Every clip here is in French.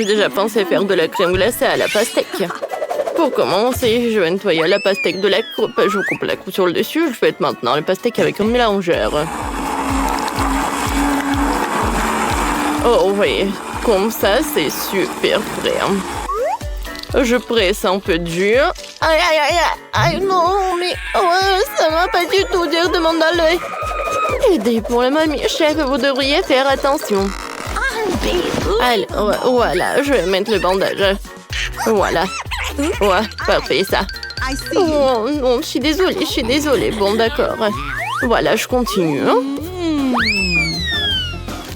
J'ai déjà pensé faire de la crème glacée à la pastèque. Pour commencer, je vais nettoyer la pastèque de la coupe. Je coupe la coupe sur le dessus. Je fais maintenant la pastèque avec un mélangeur. Oh oui, comme ça, c'est super frais. Je presse un peu de jus. Aïe, aïe, aïe, aïe, non, mais ça m'a pas du tout dire de m'en aller. Aidez pour la mamie, chef, vous devriez faire attention. Allez, voilà, je vais mettre le bandage. Voilà. Ouais, parfait, ça. Oh non, je suis désolée. Bon, d'accord. Voilà, je continue.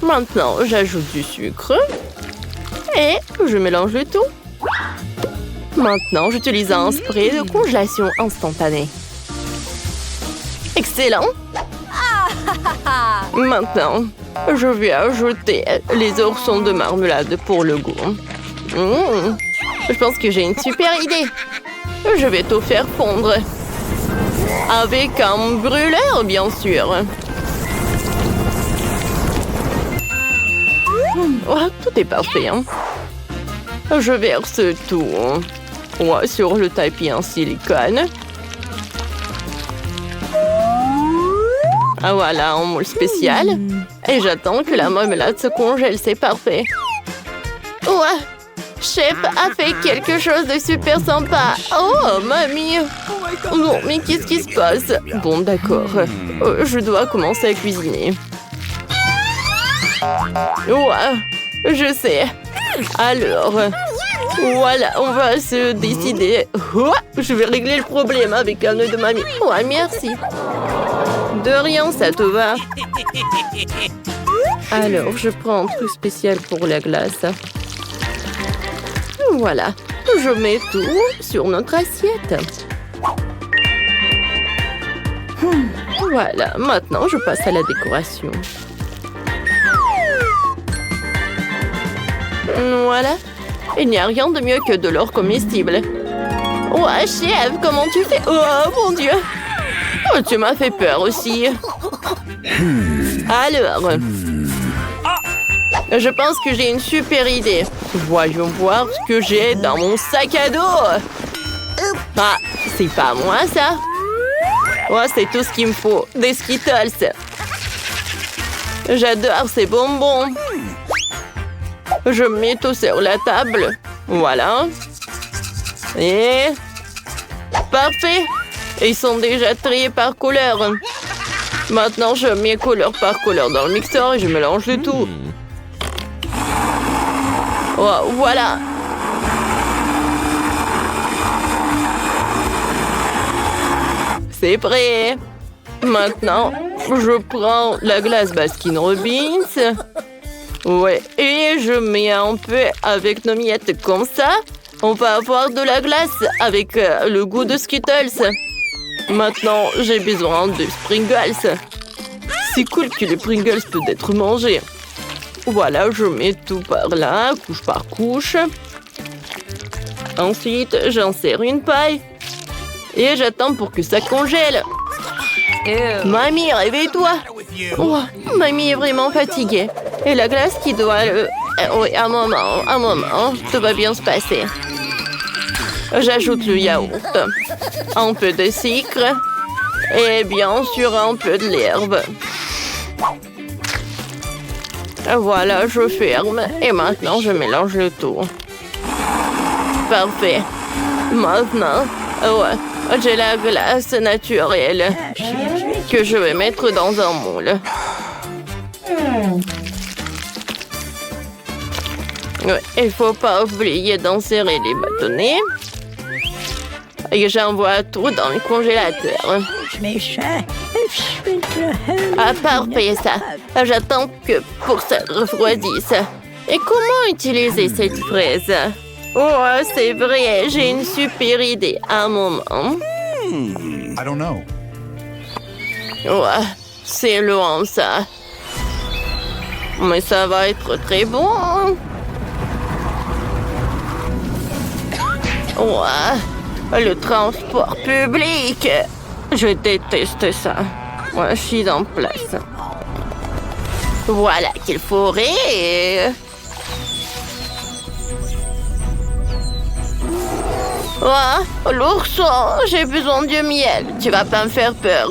Maintenant, j'ajoute du sucre. Et je mélange le tout. Maintenant, j'utilise un spray de congélation instantanée. Excellent! Maintenant, je vais ajouter les oursons de marmelade pour le goût. Je pense que j'ai une super idée. Je vais tout faire fondre. Avec un brûleur, bien sûr. Oh, tout est parfait. Hein? Je verse tout sur le tapis en silicone. Ah, voilà, un moule spécial. Et j'attends que la marmelade se congèle, c'est parfait. Ouais, chef a fait quelque chose de super sympa. Oh, mamie. Non, mais qu'est-ce qui se passe? Bon, d'accord. Je dois commencer à cuisiner. Ouais, je sais. Alors, voilà, on va se décider. Je vais régler le problème avec un œuf de mamie. Ouais, merci. De rien, ça te va. Alors, je prends un truc spécial pour la glace. Voilà, je mets tout sur notre assiette. Voilà, maintenant je passe à la décoration. Voilà, il n'y a rien de mieux que de l'or comestible. Ouais, chef, comment tu fais? Oh, mon Dieu! Oh, tu m'as fait peur aussi. Alors, je pense que j'ai une super idée. Voyons voir ce que j'ai dans mon sac à dos. Ah, c'est pas moi, ça. Ouais, c'est tout ce qu'il me faut. Des Skittles. J'adore ces bonbons. Je mets tout sur la table. Voilà. Et... parfait. Ils sont déjà triés par couleur. Maintenant, je mets couleur par couleur dans le mixeur et je mélange le tout. Oh, voilà. C'est prêt. Maintenant, je prends la glace Baskin Robbins. Ouais, et je mets un peu avec nos miettes comme ça. On va avoir de la glace avec le goût de Skittles. Maintenant, j'ai besoin de Pringles. C'est cool que les Pringles peuvent être mangés. Voilà, je mets tout par là, couche par couche. Ensuite, j'insère une paille. Et j'attends pour que ça congèle. Mamie, réveille-toi. Oh, mamie est vraiment fatiguée. Et la glace qui doit... oui, un moment, tout va bien se passer. J'ajoute le yaourt, un peu de sucre et bien sûr un peu de l'herbe. Voilà, je ferme et maintenant je mélange le tout. Parfait. Maintenant, ouais, j'ai la glace naturelle que je vais mettre dans un moule. Ouais, il ne faut pas oublier d'insérer les bâtonnets. Et j'envoie tout dans le congélateur. Ah, parfait, ça. J'attends que pour ça refroidisse. Et comment utiliser cette fraise? Oh, c'est vrai, j'ai une super idée. Un moment. I don't know. Ouais, c'est loin, ça. Mais ça va être très bon. Ouais, le transport public. Je déteste ça. Ouais, je suis en place. Voilà qu'il faut rire. Oh, l'ourson, j'ai besoin de miel. Tu vas pas me faire peur.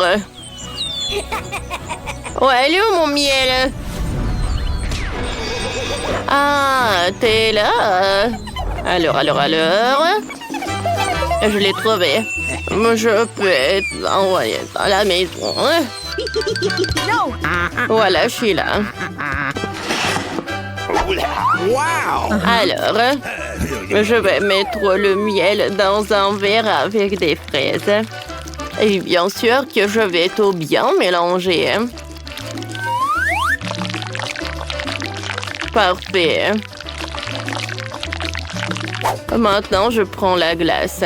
Ouais, elle est où mon miel? Ah, t'es là? Alors. Je l'ai trouvé. Je peux être envoyé dans la maison. Voilà, je suis là. Alors, je vais mettre le miel dans un verre avec des fraises. Et bien sûr que je vais tout bien mélanger. Parfait. Maintenant, je prends la glace.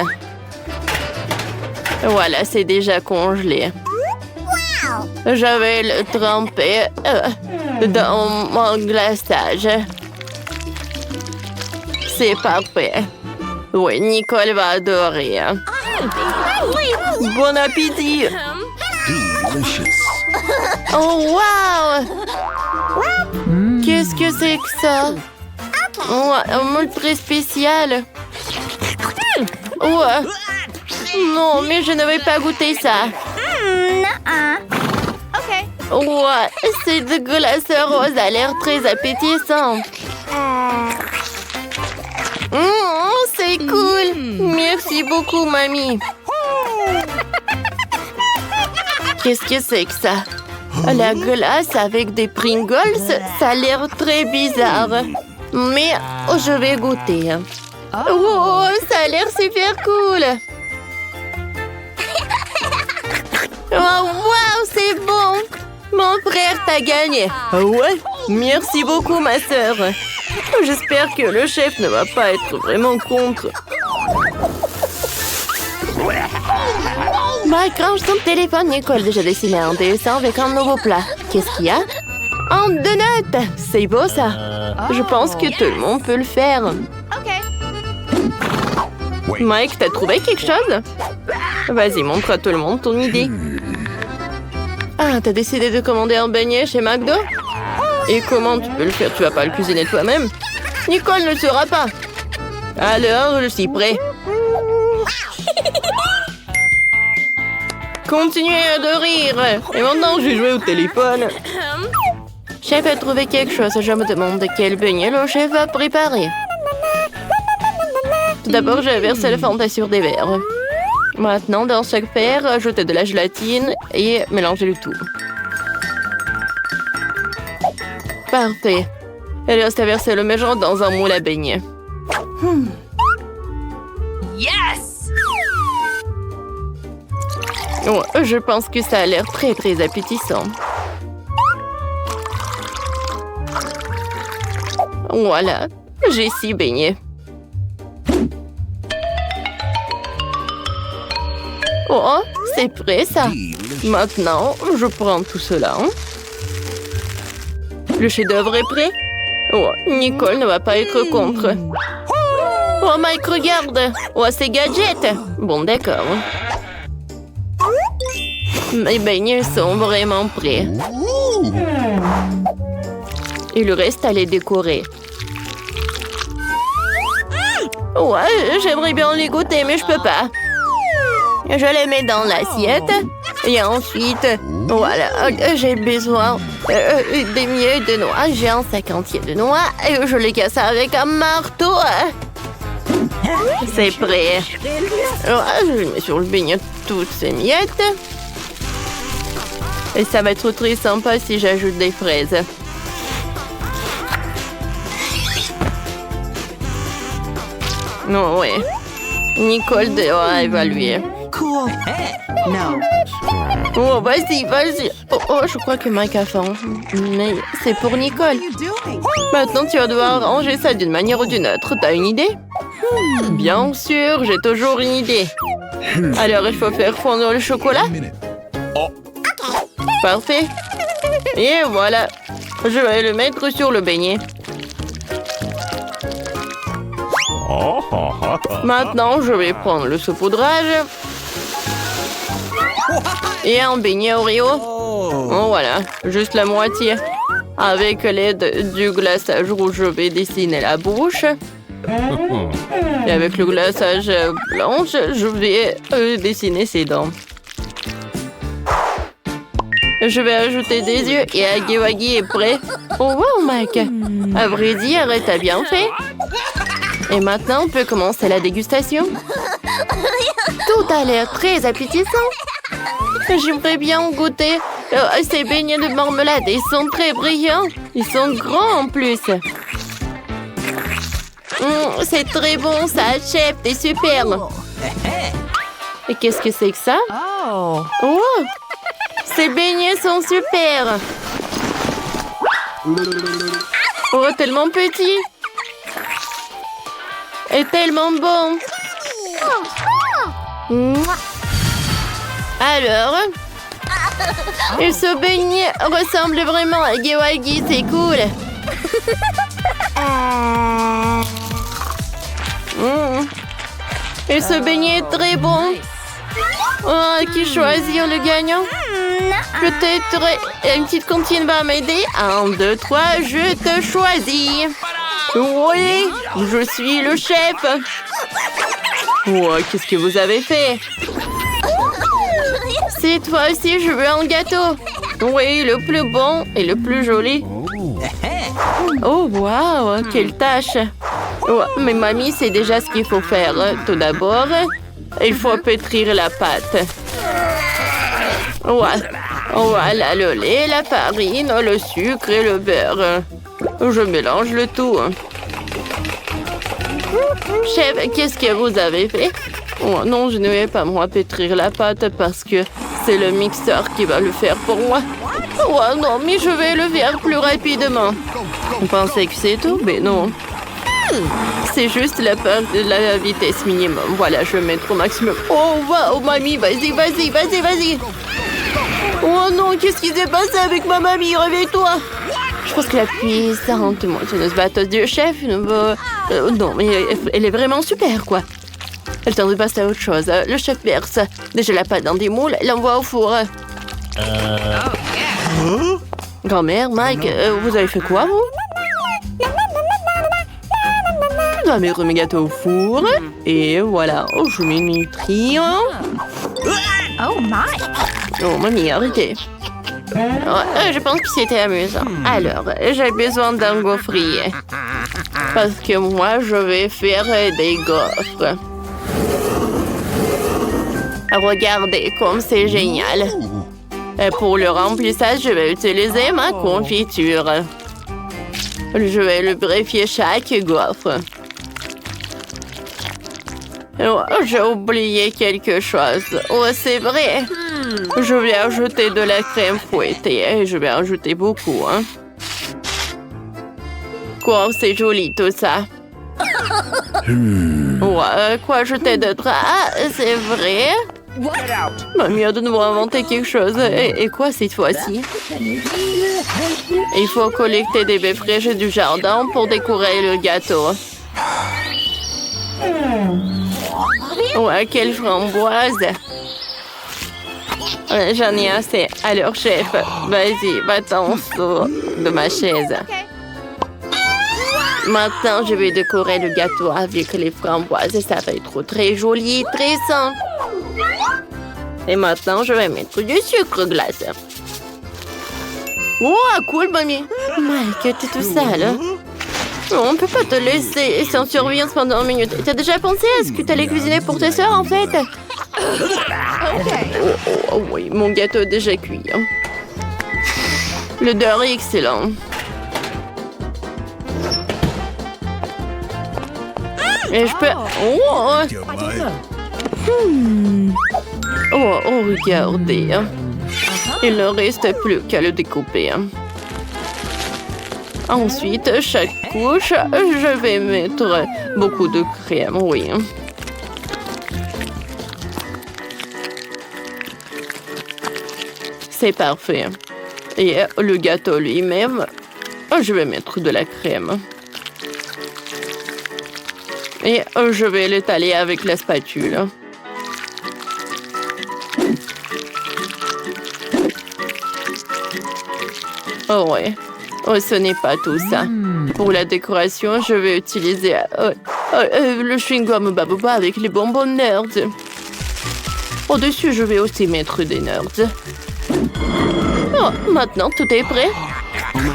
Voilà, c'est déjà congelé. Je vais le tremper dans mon glaçage. C'est parfait. Oui, Nicole va adorer. Bon appétit! Delicious. Oh, wow! Qu'est-ce que c'est que ça? Oh, un moule très spécial. Ouais. Non, mais je ne vais pas goûter ça. Ouais, cette glace rose a l'air très appétissante. C'est cool. Merci beaucoup, mamie. Qu'est-ce que c'est que ça? La glace avec des Pringles, ça a l'air très bizarre. Mais je vais goûter. Oh, ça a l'air super cool. Oh, wow, c'est bon. Mon frère t'a gagné. Ah ouais? Merci beaucoup, ma sœur. J'espère que le chef ne va pas être vraiment contre. Mike, range ton téléphone. Nicole a déjà dessiné un dessin avec un nouveau plat. Qu'est-ce qu'il y a? Un donut! C'est beau, ça. Je pense que tout le monde peut le faire. Mike, t'as trouvé quelque chose? Vas-y, montre à tout le monde ton idée. Ah, t'as décidé de commander un beignet chez McDo? Et comment tu peux le faire? Tu vas pas le cuisiner toi-même? Nicole ne le saura pas. Alors, je suis prêt. Continuez de rire. Et maintenant, je vais jouer au téléphone. Chef a trouvé quelque chose. Je me demande quel beignet le chef va préparer. Tout d'abord, je vais verser le Fanta sur des verres. Maintenant, dans chaque verre, ajoutez de la gélatine et mélangez le tout. Parfait. Il reste à verser le mélange dans un moule à beignets. Yes! Oh, je pense que ça a l'air très appétissant. Voilà, j'ai 6 beignets. Oh, c'est prêt ça. Maintenant, je prends tout cela. Le chef-d'œuvre est prêt. Oh, Nicole ne va pas être contre. Oh, Mike, regarde. Oh, c'est gadget. Bon, d'accord. Mes beignets sont vraiment prêts. Il lui reste à les décorer. Ouais, j'aimerais bien les goûter, mais je peux pas. Je les mets dans l'assiette. Et ensuite, voilà, j'ai besoin des miels de noix. J'ai un 50e de noix et je les casse avec un marteau. C'est prêt. Je mets sur le beignet toutes ces miettes. Et ça va être très sympa si j'ajoute des fraises. Non, ouais. Nicole doit évaluer. Cool. Hey, no. Oh, vas-y. Oh, je crois que Mike a faim. Mais c'est pour Nicole. Maintenant, tu vas devoir ranger ça d'une manière ou d'une autre. T'as une idée? Bien sûr, j'ai toujours une idée. Alors, il faut faire fondre le chocolat. Parfait. Et voilà. Je vais le mettre sur le beignet. Maintenant, je vais prendre le saupoudrage. Et un beignet Oreo. Oh, voilà, juste la moitié. Avec l'aide du glaçage rouge, je vais dessiner la bouche. Et avec le glaçage blanche, je vais dessiner ses dents. Je vais ajouter des yeux et Huggy Wuggy est prêt. Oh wow, Mike! À vrai dire, t'as bien fait. Et maintenant, on peut commencer la dégustation. Tout a l'air très appétissant. J'aimerais bien en goûter. Ces beignets de marmelade, ils sont très brillants. Ils sont grands en plus. C'est très bon ça, chef, t'es super. Et qu'est-ce que c'est que ça? Oh. Oh, ces beignets sont super. Oh, tellement petit. Et tellement bon. Alors, et ce beignet ressemble vraiment à Huggy Wuggy, c'est cool. Et ce beignet est très bon. Oh, qui choisit le gagnant? Peut-être une petite comptine va m'aider. 1, 2, 3, je te choisis. Oui, je suis le chef. Oh, qu'est-ce que vous avez fait? C'est toi aussi, je veux un gâteau. Oui, le plus bon et le plus joli. Oh, wow, quelle tâche. Oh, mais mamie sait déjà ce qu'il faut faire. Tout d'abord, il faut pétrir la pâte. Voilà le lait, la farine, le sucre et le beurre. Je mélange le tout. Chef, qu'est-ce que vous avez fait? Oh, non, je ne vais pas moi pétrir la pâte parce que c'est le mixeur qui va le faire pour moi. Oh non, mais je vais le faire plus rapidement. Vous pensez que c'est tout? Mais non. C'est juste la vitesse minimum. Voilà, je vais mettre au maximum. Oh, wow, mamie, vas-y, vas-y, vas-y, vas-y. Oh non, qu'est-ce qui s'est passé avec ma mamie? Réveille-toi. Je pense que la puissante moissonneuse batteuse du chef ne veut... non, mais elle est vraiment super, quoi. Elle tente de passer à autre chose. Le chef verse déjà la pâte dans des moules et l'envoie au four. Grand-mère, Mike, vous avez fait quoi, vous? Je vais mettre mes gâteaux au four. Et voilà, je mets mes trios. Oh my. Oh, mamie, arrêtez. Je pense que c'était amusant. Alors, j'ai besoin d'un gaufrier. Parce que moi, je vais faire des gaufres. Regardez comme c'est génial. Et pour le remplissage, je vais utiliser ma confiture. Je vais lubrifier chaque gaufre. Oh, j'ai oublié quelque chose. Oh, c'est vrai. Je vais ajouter de la crème fouettée et je vais ajouter beaucoup. Hein. Quoi, c'est joli tout ça. Quoi ajouter d'autre? Ah, c'est vrai. Mamie a de nouveau inventé quelque chose. Et quoi cette fois-ci? Il faut collecter des baies fraîches du jardin pour décorer le gâteau. Ouais, quelle framboise! J'en ai assez. Alors, chef, vas-y, va-t'en dessous de ma chaise. Maintenant, je vais décorer le gâteau avec les framboises et ça va être très joli, très sain. Et maintenant, je vais mettre du sucre glace. Oh, cool, mamie! Mike, t'es tout sale. On peut pas te laisser sans surveillance pendant 1 minute. T'as déjà pensé à ce que t'allais cuisiner pour tes sœurs, en fait? Oh, oui, mon gâteau est déjà cuit. Hein. L'odeur est excellent. Et je peux... Oh, regardez. Il ne reste plus qu'à le découper. Ensuite, chaque couche, je vais mettre beaucoup de crème, oui. C'est parfait. Et le gâteau lui-même, je vais mettre de la crème. Et je vais l'étaler avec la spatule. Oh ouais. Oh, ce n'est pas tout ça. Pour la décoration, je vais utiliser Le chewing-gum Babooba avec les bonbons nerds. Au-dessus, je vais aussi mettre des nerds. Oh, maintenant, tout est prêt.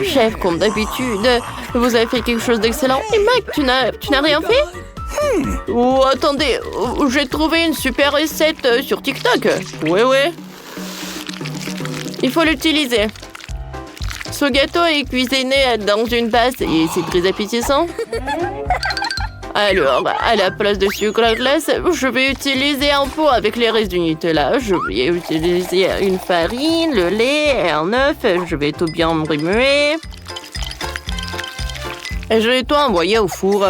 Chef, comme d'habitude, vous avez fait quelque chose d'excellent. Et Mike, tu n'as rien fait? Oh, attendez, j'ai trouvé une super recette sur TikTok. Oui. Il faut l'utiliser. Ce gâteau est cuisiné dans une base et c'est très appétissant. Alors, à la place de sucre à glace, je vais utiliser un pot avec les restes du Nutella. Je vais utiliser une farine, le lait et un œuf. Je vais tout bien remuer. Et je vais tout envoyer au four.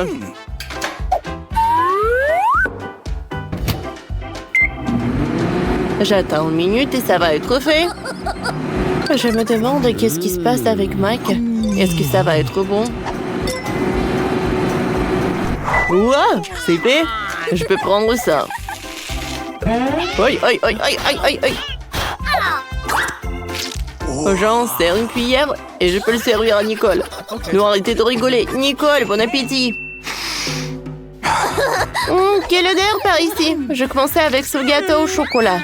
J'attends une minute et ça va être fait. Je me demande qu'est-ce qui se passe avec Mike. Est-ce que ça va être bon? Ouah, c'est fait. Je peux prendre ça. Aïe. J'en sers une cuillère et je peux le servir à Nicole. Non, arrêtez de rigoler. Nicole, bon appétit. Quelle odeur par ici. Je commençais avec ce gâteau au chocolat.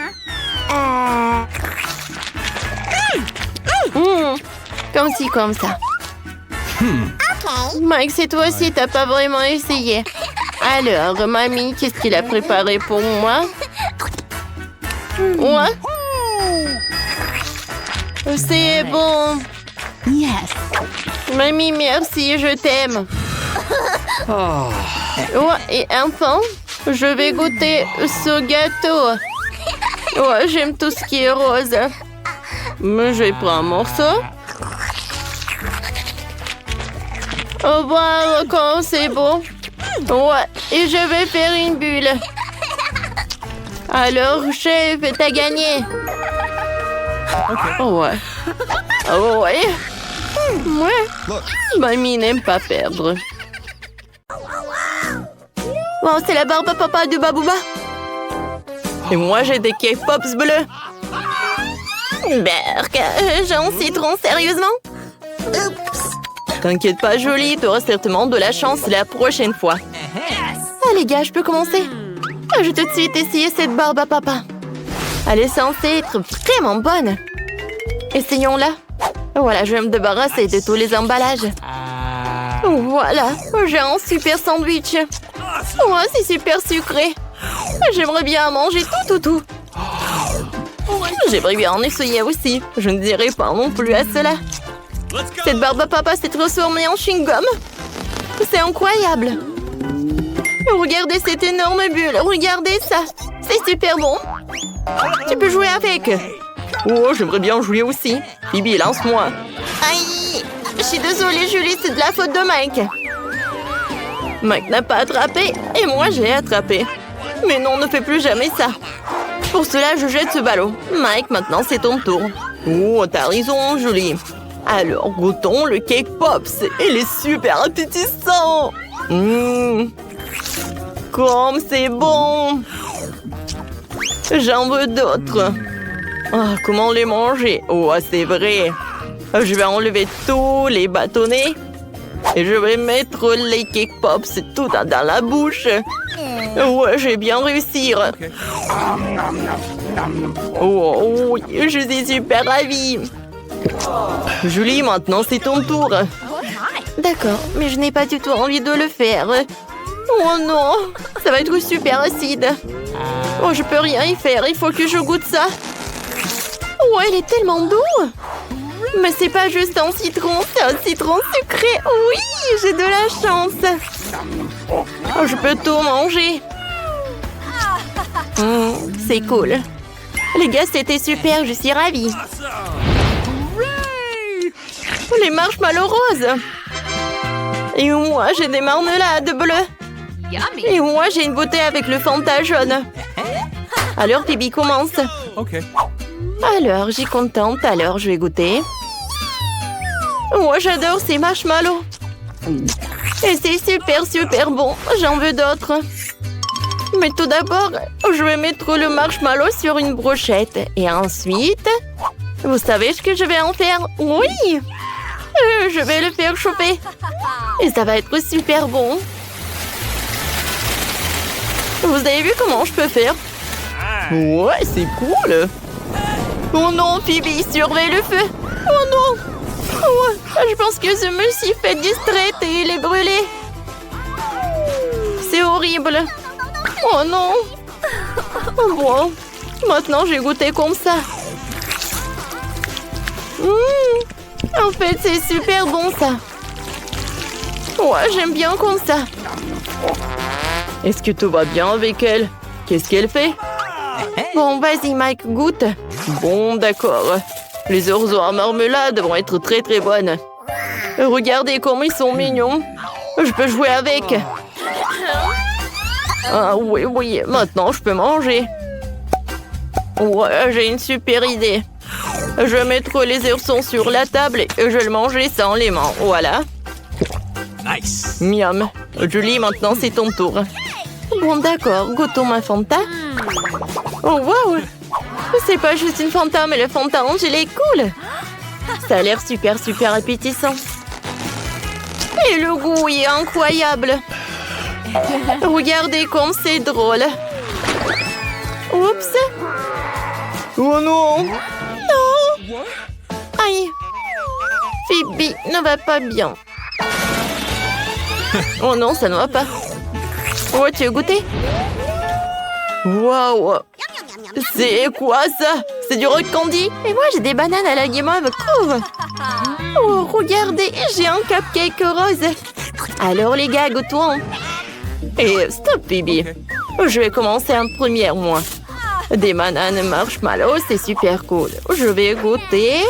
Comme ci, comme ça. Mike, c'est toi aussi, t'as pas vraiment essayé. Alors, mamie, qu'est-ce qu'il a préparé pour moi? Ouais. C'est bon. Yes. Mamie, merci, je t'aime. Ouais, et enfin, je vais goûter ce gâteau. Ouais, j'aime tout ce qui est rose. Mais je vais prendre un morceau. Oh, wow, quand c'est beau. Ouais, et je vais faire une bulle. Alors, chef, t'as gagné. Oh, ouais. Oh, ouais. Ouais. Mamie n'aime pas perdre. Oh, c'est la barbe à papa de Babooba. Et moi, j'ai des cake pops bleus. Berk, j'ai un citron, sérieusement? T'inquiète pas, Jolie, t'auras certainement de la chance la prochaine fois. Ah, les gars, je peux commencer? Je vais tout de suite essayer cette barbe à papa. Elle est censée être vraiment bonne. Essayons-la. Voilà, je vais me débarrasser de tous les emballages. Voilà, j'ai un super sandwich. Ouais, c'est super sucré. J'aimerais bien manger tout. J'aimerais bien en essayer aussi. Je ne dirai pas non plus à cela. Cette barbe à papa s'est transformée en chewing-gum. C'est incroyable. Regardez cette énorme bulle. Regardez ça. C'est super bon. Tu peux jouer avec. Oh, j'aimerais bien jouer aussi. Bibi, lance-moi. Aïe. Je suis désolée, Julie, c'est de la faute de Mike. Mike n'a pas attrapé et moi j'ai attrapé. Mais non, ne fais plus jamais ça. Pour cela, je jette ce ballon. Mike, maintenant c'est ton tour. Oh, t'as raison, Julie. Alors, goûtons le cake pops. Il est super appétissant. Comme c'est bon. J'en veux d'autres. Oh, comment les manger? Oh, c'est vrai. Je vais enlever tous les bâtonnets. Et je vais mettre les cake pops tout dans la bouche. Ouais, j'ai bien réussi. Oh, je suis super ravie. Julie, maintenant c'est ton tour. D'accord, mais je n'ai pas du tout envie de le faire. Oh non, ça va être super acide. Oh, je peux rien y faire, il faut que je goûte ça. Oh, il est tellement doux. Mais c'est pas juste un citron, c'est un citron sucré. Oui, j'ai de la chance. Oh, je peux tout manger. C'est cool. Les gars, c'était super, je suis ravie. Les marshmallows roses. Et moi, j'ai des marmelades bleues. Et moi, j'ai une bouteille avec le Fanta jaune. Alors, Bibi commence. Alors, j'y contente, alors je vais goûter. Moi, j'adore ces marshmallows. Et c'est super bon. J'en veux d'autres. Mais tout d'abord, je vais mettre le marshmallow sur une brochette. Et ensuite, vous savez ce que je vais en faire? Oui! Je vais le faire chauffer. Et ça va être super bon. Vous avez vu comment je peux faire? Ouais, c'est cool. Oh non, Phoebe, surveille le feu. Oh non. Oh, je pense que je me suis fait distraite et il est brûlé. C'est horrible. Oh non. Bon, maintenant j'ai goûté comme ça. En fait, c'est super bon ça. Ouais, j'aime bien comme ça. Est-ce que tout va bien avec elle? Qu'est-ce qu'elle fait? Bon, vas-y Mike, goûte. Bon, d'accord. Les oiseaux à marmelade vont être très très bonnes. Regardez comme ils sont mignons. Je peux jouer avec. Ah oui, oui, maintenant je peux manger. Ouais, j'ai une super idée. Je vais mettre les oursons sur la table et je vais le manger sans les mains. Voilà. Nice. Miam. Julie, maintenant c'est ton tour. Bon, d'accord. Goûtons ma Fanta. Oh, wow. C'est pas juste une Fanta, mais le Fanta Angel est cool. Ça a l'air super, super appétissant. Et le goût est incroyable. Regardez comme c'est drôle. Oups. Oh non. Non. Aïe. Phoebe ne va pas bien. Oh non, ça ne va pas. Oh, tu as goûté? Waouh. C'est quoi ça? C'est du rock candy? Et moi, j'ai des bananes à la guimauve. Cool. Oh, regardez, j'ai un cupcake rose. Alors les gars, goûtons. Et stop, Phoebe. Je vais commencer en première, moi. Des bananes marshmallow, c'est super cool. Je vais goûter.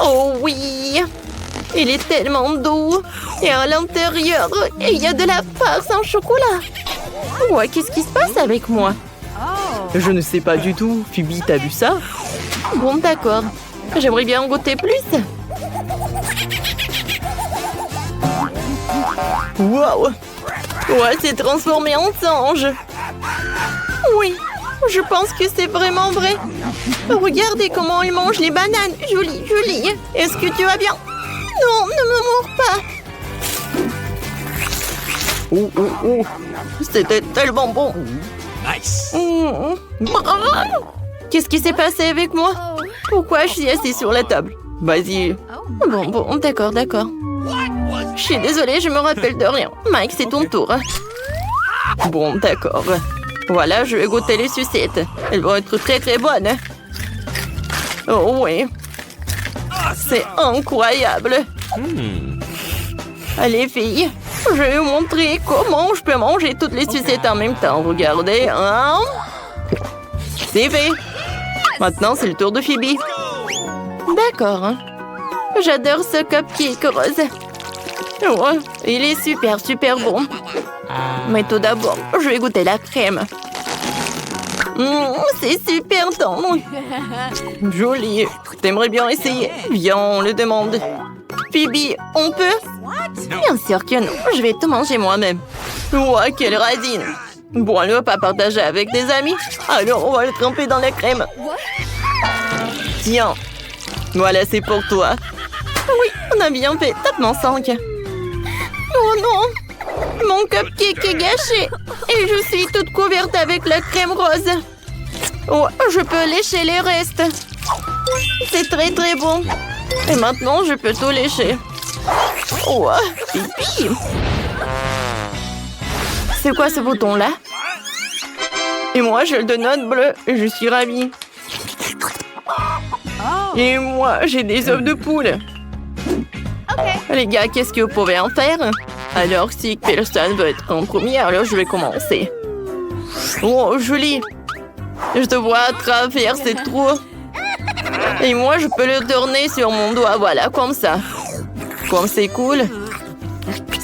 Oh oui. Il est tellement doux. Et à l'intérieur, il y a de la farce en chocolat. Ouais, qu'est-ce qui se passe avec moi? Je ne sais pas du tout. Phoebe, t'as vu ça? Bon, d'accord. J'aimerais bien en goûter plus. Wow. Ouais, c'est transformé en singe. Oui, je pense que c'est vraiment vrai. Regardez comment il mange les bananes. Julie, Julie, est-ce que tu vas bien? Non, ne me mords pas. Oh, oh, oh. C'était tellement bon. Nice. Qu'est-ce qui s'est passé avec moi? Pourquoi je suis assise sur la table? Vas-y. Bon, d'accord, d'accord. Je suis désolée, je me rappelle de rien. Mike, c'est ton tour. Bon, d'accord. Voilà, je vais goûter les sucettes. Elles vont être très très bonnes. Oh oui. C'est incroyable. Allez, filles. Je vais vous montrer comment je peux manger toutes les sucettes en même temps. Regardez. Hein? C'est fait. Maintenant, c'est le tour de Phoebe. D'accord. J'adore ce cupcake rose. Ouais, il est super, super bon. Mais tout d'abord, je vais goûter la crème. C'est super tendre. Joli. T'aimerais bien essayer? Viens, on le demande. Phoebe, on peut? Bien sûr que non. Je vais tout manger moi-même. Ouah, quelle radine. Bon, elle ne va pas partager avec des amis. Alors, on va le tremper dans la crème. Tiens. Voilà, c'est pour toi. Oui, on a bien fait. Tape-moi 5. Oh non. Mon cupcake est gâché. Et je suis toute couverte avec la crème rose. Oh, je peux lécher les restes. C'est très très bon. Et maintenant, je peux tout lécher. Oh, pipi. C'est quoi ce bouton-là? Et moi, j'ai le donut bleu. Et je suis ravie. Et moi, j'ai des œufs de poule. Les gars, qu'est-ce que vous pouvez en faire? Alors, si personne veut être en premier, alors je vais commencer. Oh, Julie. Je te vois à travers ces trous. Et moi, je peux le tourner sur mon doigt, voilà, comme ça. Comme c'est cool.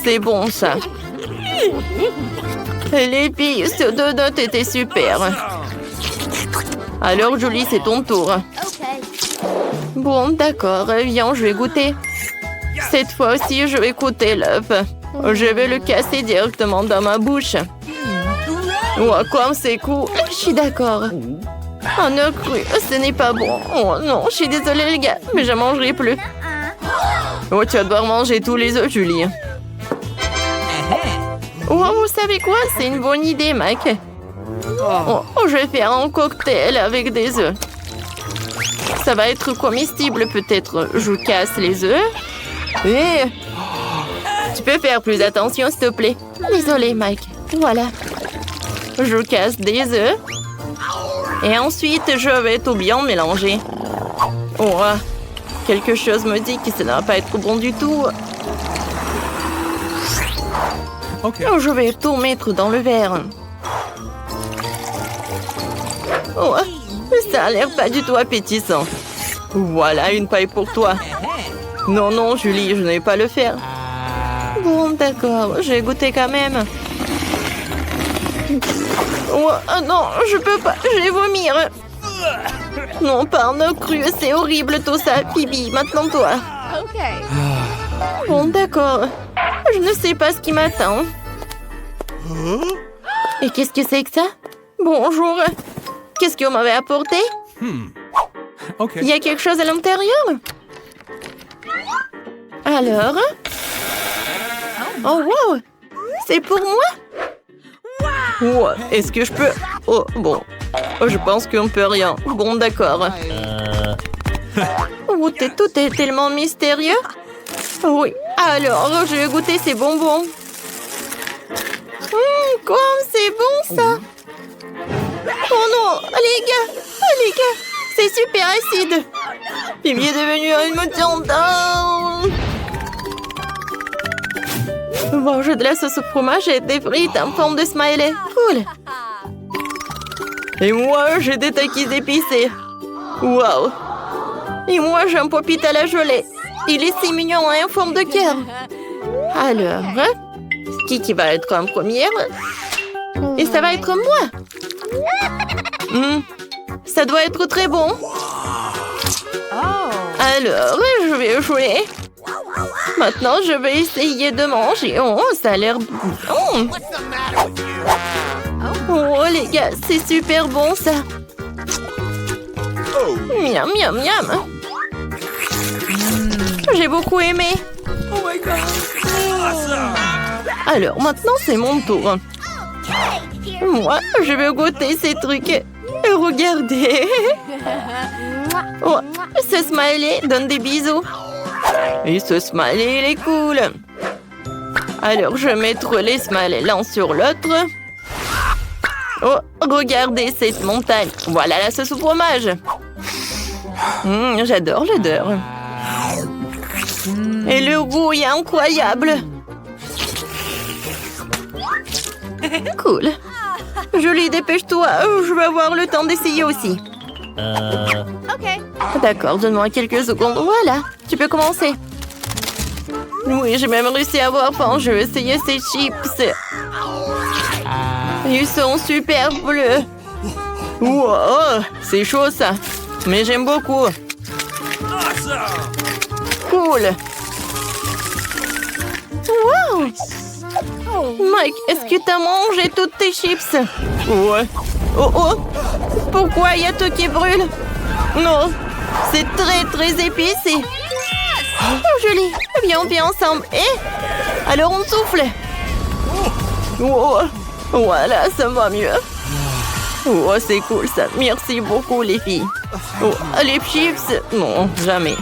C'est bon, ça. Les filles, ce donut était super. Alors, Julie, c'est ton tour. Bon, d'accord, viens, je vais goûter. Cette fois aussi, je vais goûter l'œuf. Je vais le casser directement dans ma bouche. Oh, comme c'est cool. Je suis d'accord. Un œuf cru, ce n'est pas bon. Oh non, je suis désolée les gars, mais je ne mangerai plus. Oh, tu vas devoir manger tous les œufs, Julie. Oh, vous savez quoi? C'est une bonne idée, Mike. Oh, je vais faire un cocktail avec des œufs. Ça va être comestible, peut-être. Je casse les œufs. Et... Tu peux faire plus attention, s'il te plaît. Désolé, Mike. Voilà. Je casse des œufs. Et ensuite, je vais tout bien mélanger. Oh, quelque chose me dit que ça ne va pas être bon du tout. Okay. Je vais tout mettre dans le verre. Oh, ça a l'air pas du tout appétissant. Voilà une paille pour toi. Non, non, Julie, je ne vais pas le faire. Bon, d'accord, j'ai goûté quand même. Oh, non, je peux pas, je vais vomir. Non, pas un œuf cru, c'est horrible tout ça. Bibi, maintenant toi. Okay. Bon, d'accord. Je ne sais pas ce qui m'attend. Et qu'est-ce que c'est que ça? Bonjour. Qu'est-ce que vous m'avez apporté? Okay. Il y a quelque chose à l'intérieur? Alors? Oh, wow! C'est pour moi? Oh, est-ce que je peux... Oh, bon. Oh, je pense qu'on ne peut rien. Bon, d'accord. Oh, tout est tellement mystérieux. Oui. Alors, je vais goûter ces bonbons. Comme c'est bon, ça! Oh non! Les gars, c'est super acide! Bibi est devenu une mutante! Bon, j'ai de la sauce au fromage et des frites en forme de smiley. Cool! Et moi, j'ai des takis épicés. Wow! Et moi, j'ai un pop-it à la gelée. Il est si mignon en forme de cœur. Alors, qui va être en première? Et ça va être moi! Ça doit être très bon. Alors, je vais jouer. Maintenant, je vais essayer de manger. Oh, ça a l'air bon. Oh, les gars, c'est super bon, ça. Miam, miam, miam. J'ai beaucoup aimé. Alors, maintenant, c'est mon tour. Moi, je vais goûter ces trucs. Et regardez. Oh, ce smiley donne des bisous. Et ce smiley, il est cool. Alors, je vais mettre les smileys l'un sur l'autre. Oh, regardez cette montagne. Voilà la sauce au fromage. J'adore l'odeur. Et le goût est incroyable. Cool. Julie, dépêche-toi. Je vais avoir le temps d'essayer aussi. Okay. D'accord, donne-moi quelques secondes. Voilà, tu peux commencer. Oui, j'ai même réussi à avoir faim. Je vais essayer ces chips. Ils sont super bleus. Wow, c'est chaud ça. Mais j'aime beaucoup. Cool. Wow. Mike, est-ce que t'as mangé toutes tes chips? Ouais. Oh oh. Pourquoi il y a tout qui brûle? Non. C'est très très épicé. Oh, Julie. Viens, on vient ensemble. Alors on souffle. Oh. Voilà, ça va mieux. Oh, c'est cool ça. Merci beaucoup les filles. Oh, les chips? Non, jamais.